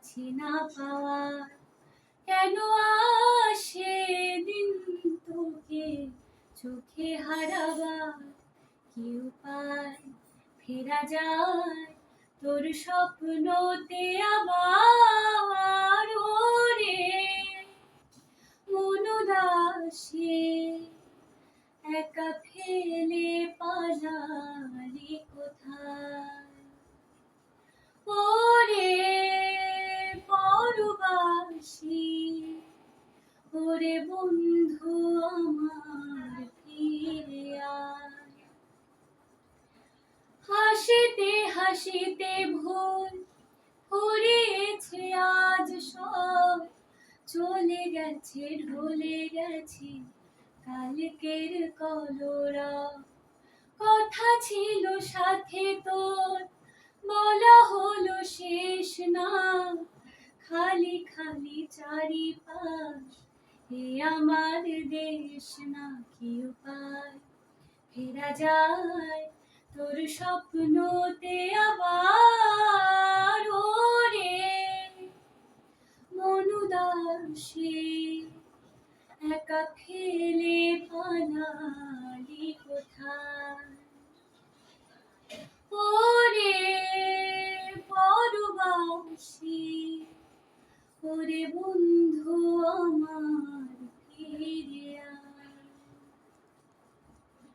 কাছে না পাওয়ার। কেন আসে দিন তোকে চোখে হারাবার, কি উপায় ফেরা যায় তোর স্বপ্নতে আবার। ওরে মন উদাসে একা ফেলে পালালি কোথায়। ওরে পরবাসী, ওরে বন্ধু আমার ফিরে আয়। হাসিতে হাসিতে ভুল ফুরিয়েছে আজ সব, চলে গেছে ঢলে গেছে কালকের কলরব। কথা ছিল সাথে তোর, বলা হলো শেষ না, খালি খালি চারিপাশ এ আমার দেশ না। কি উপায় ফেরা যায় তোর স্বপ্নতে আবার। ওরে মন উদাসে একা ফেলে পালালি কোথায়। ওরে